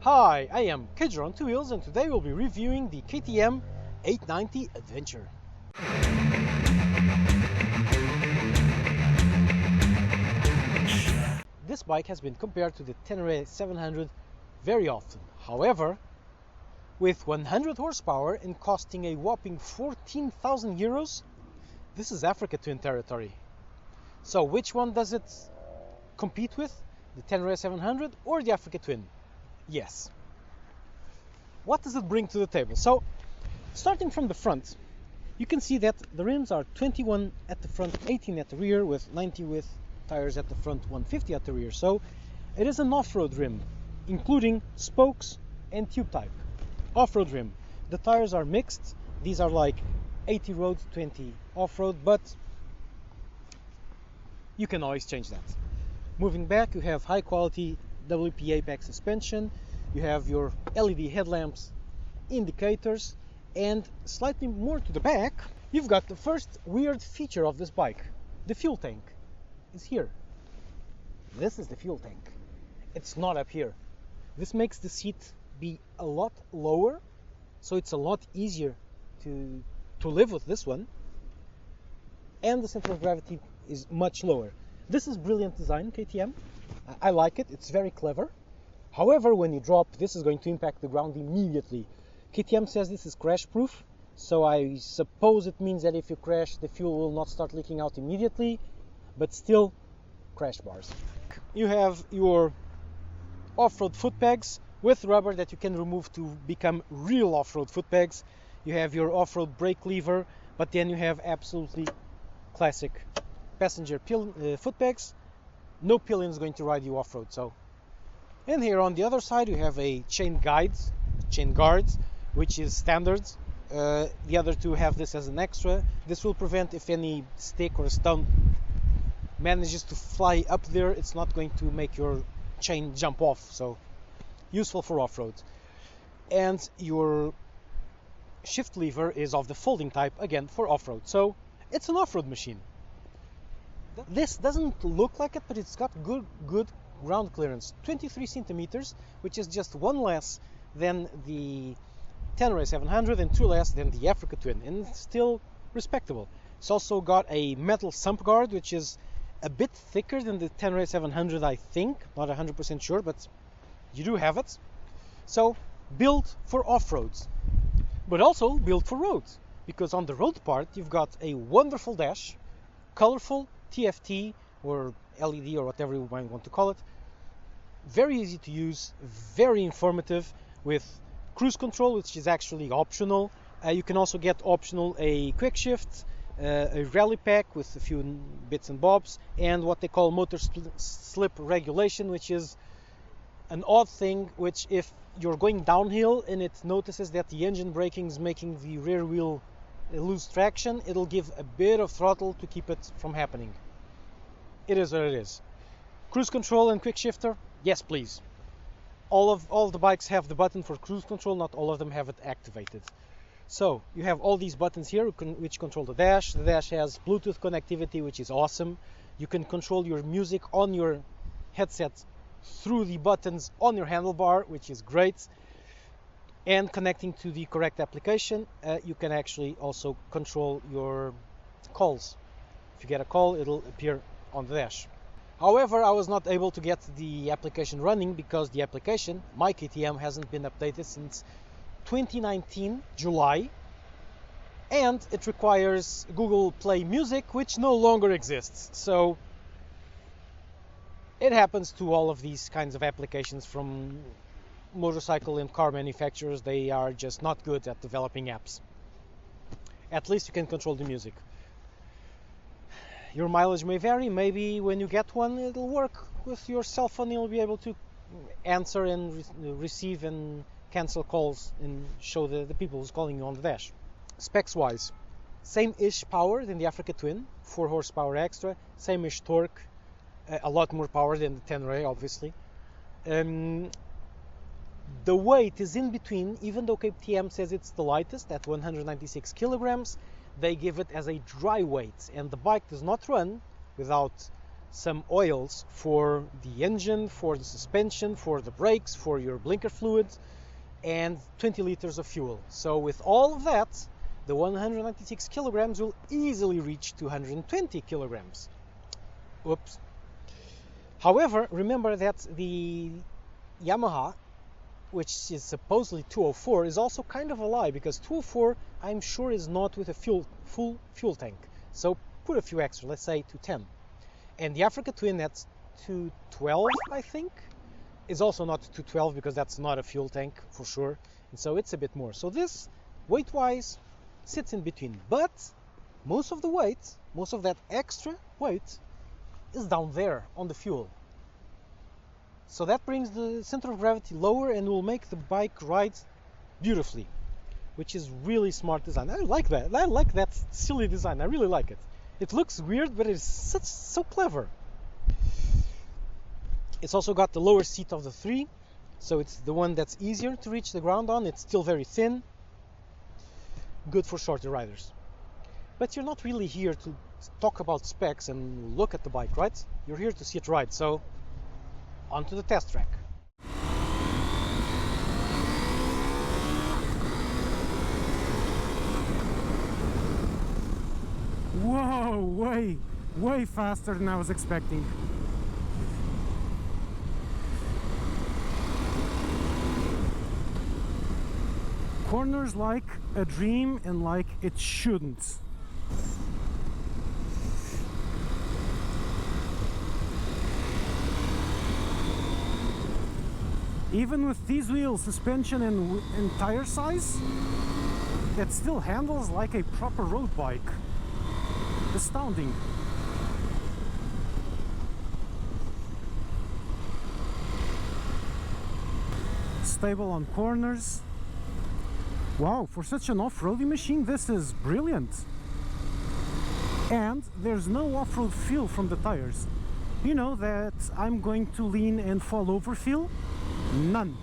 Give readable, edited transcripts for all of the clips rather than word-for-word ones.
Hi, I am Kedger on Two Wheels, and today we'll be reviewing the KTM 890 Adventure. This bike has been compared to the Testride 700 very often. However, with 100 horsepower and costing a whopping 14,000 euros, this is Africa Twin territory. So which one does it compete with? The Testride 700 or the Africa Twin? Yes. What does it bring to the table? So, starting from the front, you can see that the rims are 21 at the front, 18 at the rear, with 90 width tires at the front, 150 at the rear. So, it is an off-road rim, including spokes and tube type. Off-road rim. The tires are mixed. These are like 80 road, 20 off-road, but you can always change that. Moving back, you have high-quality WPA back suspension, you have your LED headlamps, indicators, and slightly more to the back, you've got the first weird feature of this bike. The fuel tank is here. This is the fuel tank. It's not up here. This makes the seat be a lot lower, so it's a lot easier to live with this one. And the center of gravity is much lower. This is brilliant design, KTM. I like it, it's very clever. However, when you drop, this is going to impact the ground immediately. KTM says this is crash proof, so I suppose it means that if you crash, the fuel will not start leaking out immediately, but still, crash bars. You have your off-road foot pegs with rubber that you can remove to become real off-road foot pegs. You have your off-road brake lever, but then you have absolutely classic passenger foot pegs. No pillion is going to ride you off-road. So, and here on the other side you have a chain guards, which is standard. The other two have this as an extra. This will prevent if any stick or stone manages to fly up there, it's not going to make your chain jump off. So, useful for off-road. And your shift lever is of the folding type, again for off-road. So, it's an off-road machine. This doesn't look like it, but it's got good ground clearance. 23 centimeters, which is just one less than the Testride 700 and two less than the Africa Twin, and still respectable. It's also got a metal sump guard, which is a bit thicker than the Testride 700, I think. Not 100% sure, but you do have it. So, built for off-roads, but also built for roads, because on the road part, you've got a wonderful dash, colorful TFT or LED or whatever you might want to call it. Very easy to use, very informative, with cruise control, which is actually optional. You can also get optional a quick shift, a rally pack with a few bits and bobs, and what they call motor slip regulation, which is an odd thing, which if you're going downhill and it notices that the engine braking is making the rear wheel lose traction, it'll give a bit of throttle to keep it from happening. It is what it is. Cruise control and quick shifter, yes please. All the bikes have the button for cruise control, not all of them have it activated. So you have all these buttons here which control the dash. The dash has Bluetooth connectivity, which is awesome. You can control your music on your headset through the buttons on your handlebar, which is great. And connecting to the correct application, you can actually also control your calls. If you get a call, it'll appear on the dash. However, I was not able to get the application running because the application, my KTM, hasn't been updated since 2019 July, and it requires Google Play Music, which no longer exists. So it happens to all of these kinds of applications from motorcycle and car manufacturers. They are just not good at developing apps. At least you can control the music. Your mileage may vary. Maybe when you get one, it'll work with your cell phone. You'll be able to answer and receive and cancel calls and show the people who's calling you on the dash. Specs wise, same-ish power than the Africa Twin, 4 horsepower extra, same-ish torque, a lot more power than the Testride, obviously. The weight is in between, even though KTM says it's the lightest at 196 kilograms. They give it as a dry weight, and the bike does not run without some oils for the engine, for the suspension, for the brakes, for your blinker fluids, and 20 liters of fuel. So with all of that, the 196 kilograms will easily reach 220 kilograms. Oops. However, remember that the Yamaha, which is supposedly 204, is also kind of a lie, because 204 I'm sure is not with a full fuel tank. So put a few extra, let's say 210. And the Africa Twin, that's 212, I think, is also not 212, because that's not a fuel tank for sure, and so it's a bit more. So this, weight-wise, sits in between, but most of the weight, most of that extra weight, is down there on the fuel. So that brings the center of gravity lower and will make the bike ride beautifully, which is really smart design. I like that. I like that silly design. I really like it. It looks weird, but it's so clever. It's also got the lower seat of the three, so it's the one that's easier to reach the ground on. It's still very thin, good for shorter riders. But you're not really here to talk about specs and look at the bike, right? You're here to see it ride, so onto the test track. Whoa, way faster than I was expecting. Corners like a dream and like it shouldn't. Even with these wheels, suspension and tire size, it still handles like a proper road bike. Astounding. Stable on corners. Wow, for such an off-roady machine, this is brilliant. And there's no off-road feel from the tires. You know, that I'm going to lean and fall over feel? None.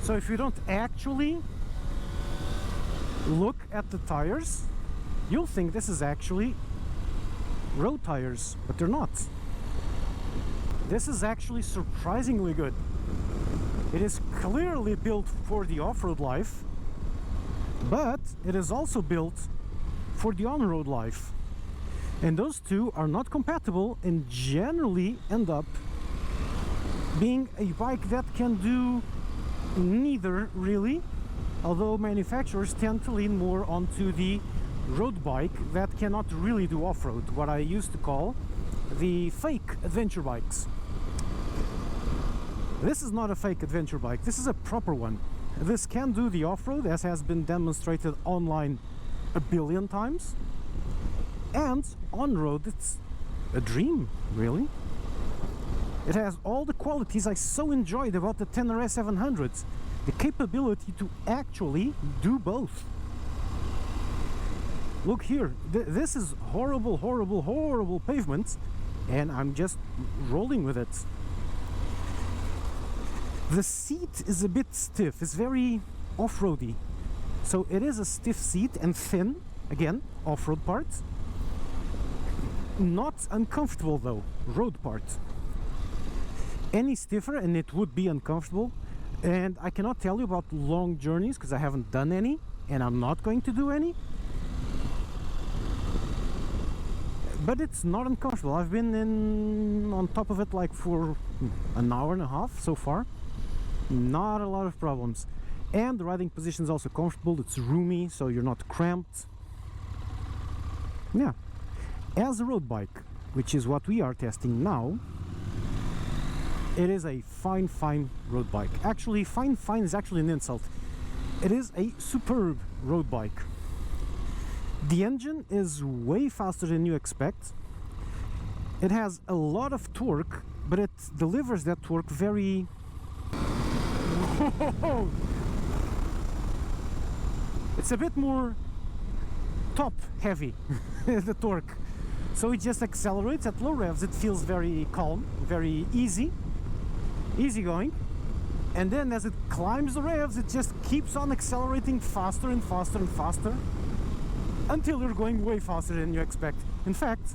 So if you don't actually look at the tires, you'll think this is actually road tires, but they're not. This is actually surprisingly good. It is clearly built for the off-road life, but it is also built for the on-road life. And those two are not compatible and generally end up being a bike that can do neither, really, although manufacturers tend to lean more onto the road bike that cannot really do off-road, what I used to call the fake adventure bikes. This is not a fake adventure bike, this is a proper one. This can do the off-road, as has been demonstrated online a billion times, and on-road it's a dream, really. It has all the qualities I so enjoyed about the Tenere 700s, the capability to actually do both. Look here, this is horrible pavement, and I'm just rolling with it. The seat is a bit stiff, it's very off-roady. So it is a stiff seat and thin, again, off-road part. Not uncomfortable though, road part. Any stiffer and it would be uncomfortable. And I cannot tell you about long journeys because I haven't done any and I'm not going to do any. But it's not uncomfortable. I've been on top of it like for an hour and a half so far. Not a lot of problems. And the riding position is also comfortable. It's roomy, so you're not cramped. Yeah. As a road bike, which is what we are testing now, it is a fine road bike. Actually, fine is actually an insult. It is a superb road bike. The engine is way faster than you expect. It has a lot of torque, but it delivers that torque very... It's a bit more top heavy, the torque. So it just accelerates at low revs. It feels very calm, very easygoing. And then as it climbs the revs, it just keeps on accelerating faster and faster and faster until you're going way faster than you expect. In fact,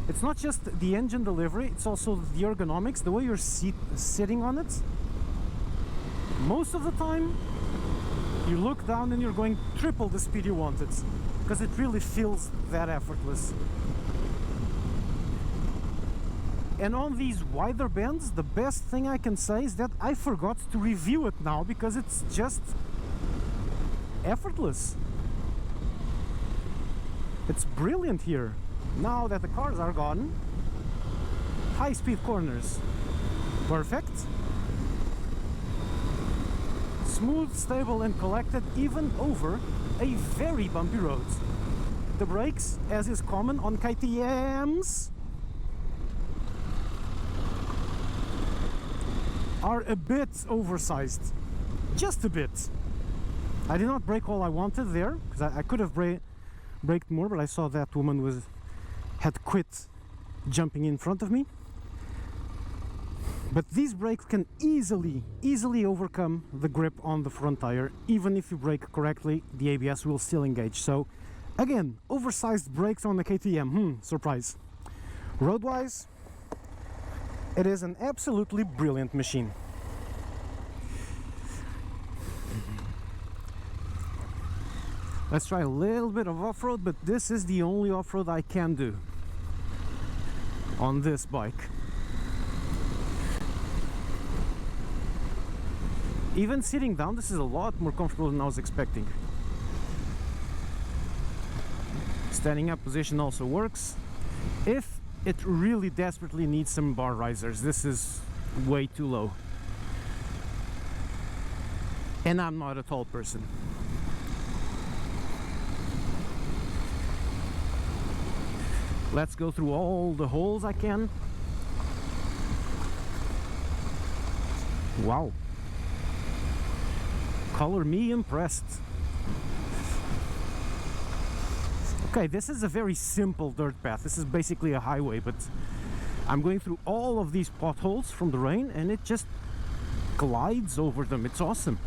It's not just the engine delivery, it's also the ergonomics, the way you're sitting on it. Most of the time, you look down and you're going triple the speed you wanted, because it really feels that effortless. And on these wider bends, the best thing I can say is that I forgot to review it now, because it's just effortless. It's brilliant here. Now that the cars are gone, high-speed corners, perfect. Smooth, stable and collected even over a very bumpy road. The brakes, as is common on KTMs, are a bit oversized, just a bit. I did not brake all I wanted there, because I could have braked more, but I saw that woman had quit jumping in front of me. But these brakes can easily overcome the grip on the front tire. Even if you brake correctly, the ABS will still engage. So again, oversized brakes on the KTM, surprise. Road-wise, it is an absolutely brilliant machine. Let's try a little bit of off-road, but this is the only off-road I can do on this bike. Even sitting down, this is a lot more comfortable than I was expecting. Standing up position also works. If it really desperately needs some bar risers, this is way too low. And I'm not a tall person. Let's go through all the holes I can. Wow. Color me impressed. Okay, this is a very simple dirt path. This is basically a highway, but I'm going through all of these potholes from the rain and it just glides over them. It's awesome.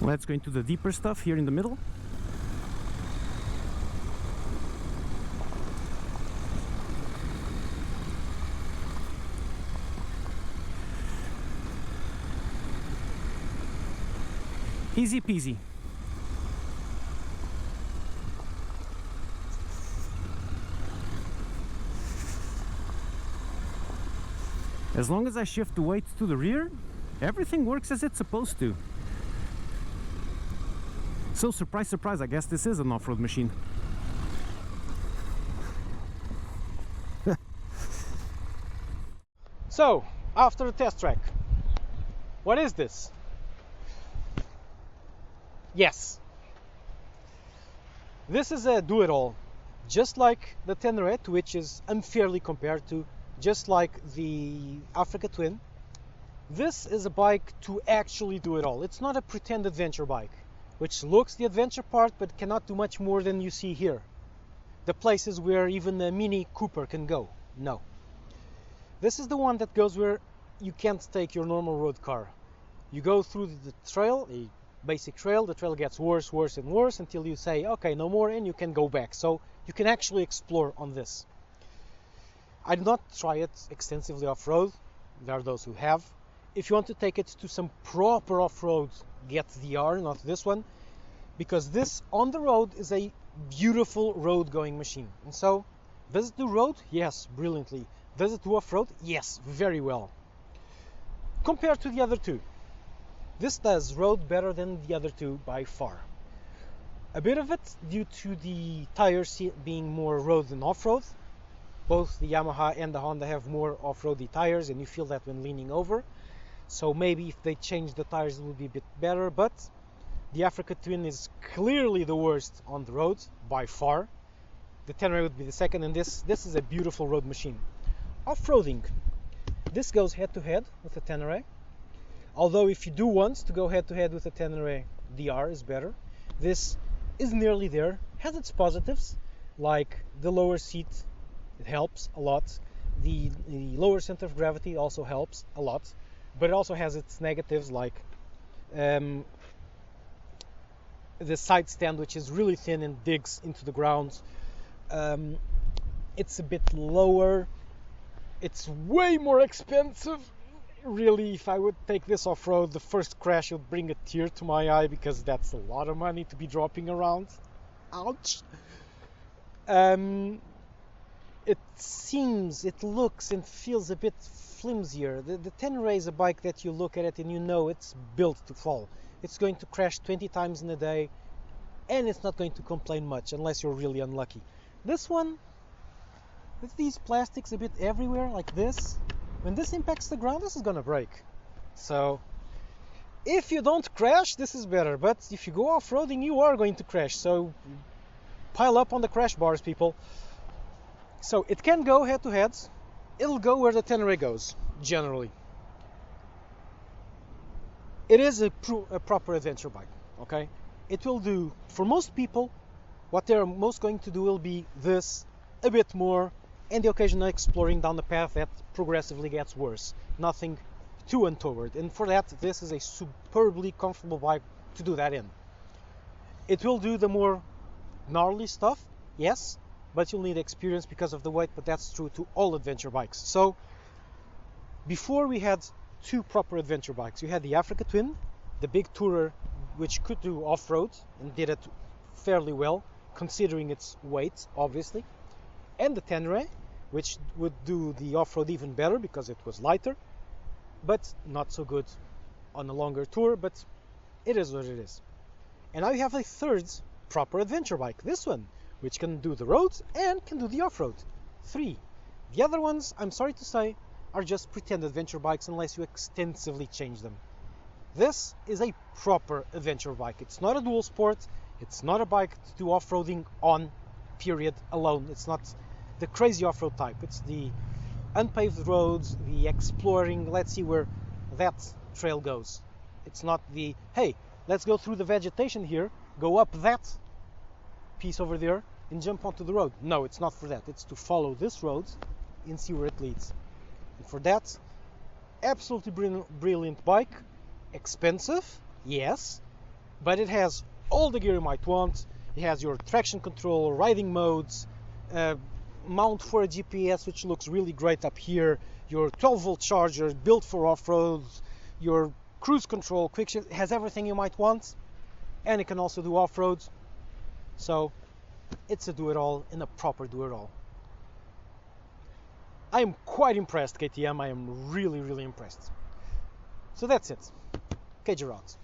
Let's go into the deeper stuff here in the middle. Easy peasy. As long as I shift the weight to the rear, everything works as it's supposed to. So surprise, surprise, I guess this is an off-road machine. So, after the test track, what is this? Yes, this is a do-it-all, just like the Testride, which is unfairly compared to, just like the Africa Twin. This is a bike to actually do it all. It's not a pretend adventure bike, which looks the adventure part but cannot do much more than you see here. The places where even a Mini Cooper can go. No. This is the one that goes where you can't take your normal road car. You go through the trail, a basic trail, the trail gets worse, worse and worse until you say, okay, no more, and you can go back. So you can actually explore on this. I did not try it extensively off-road. There are those who have. If you want to take it to some proper off-road, get the R, not this one, because this on the road is a beautiful road going machine. And so, does it do road? Yes, brilliantly. Does it do off-road? Yes, very well. Compared to the other two, this does road better than the other two by far. A bit of it due to the tires being more road than off-road. Both the Yamaha and the Honda have more off-roady tires, and you feel that when leaning over. So maybe if they change the tires it would be a bit better, but the Africa Twin is clearly the worst on the road, by far. The Tenere would be the second, and this is a beautiful road machine. Off-roading, this goes head-to-head with the Tenere. Although if you do want to go head-to-head with the Tenere, DR is better. This is nearly there. Has its positives, like the lower seat, it helps a lot. The lower center of gravity also helps a lot, but it also has its negatives, like the side stand, which is really thin and digs into the ground. It's a bit lower. It's way more expensive. Really, if I would take this off-road, the first crash would bring a tear to my eye, because that's a lot of money to be dropping around. Ouch. It seems, it looks and feels a bit flimsier. The Tenere is a bike that you look at it and you know it's built to fall. It's going to crash 20 times in a day, and it's not going to complain much unless you're really unlucky. This one, with these plastics a bit everywhere like this, when this impacts the ground, this is gonna break. So if you don't crash, this is better, but if you go off-roading, you are going to crash. So pile up on the crash bars, people. So it can go head-to-head. It'll go where the Tenere goes, generally. It is a proper adventure bike, okay? It will do, for most people, what they're most going to do will be this, a bit more, and the occasional exploring down the path that progressively gets worse. Nothing too untoward. And for that, this is a superbly comfortable bike to do that in. It will do the more gnarly stuff, yes, but you'll need experience because of the weight, but that's true to all adventure bikes. So before we had two proper adventure bikes. You had the Africa Twin, the big tourer, which could do off-road and did it fairly well, considering its weight, obviously, and the Tenere, which would do the off-road even better because it was lighter, but not so good on a longer tour, but it is what it is. And now you have a third proper adventure bike, this one, which can do the roads and can do the off-road. 3. The other ones, I'm sorry to say, are just pretend adventure bikes unless you extensively change them. This is a proper adventure bike. It's not a dual sport. It's not a bike to do off-roading on, period, alone. It's not the crazy off-road type. It's the unpaved roads, the exploring, let's see where that trail goes. It's not the, hey, let's go through the vegetation here, go up that piece over there and jump onto the road. No, it's not for that. It's to follow this road and see where it leads. And for that, absolutely brilliant bike. Expensive, yes, but it has all the gear you might want. It has your traction control, riding modes, mount for a GPS, which looks really great up here, your 12-volt charger built for off-road, your cruise control, quick shift. It has everything you might want, and it can also do off-road. So it's a do-it-all and a proper do-it-all. I am quite impressed, KTM. I am really, really impressed. So that's it. KJ Rods.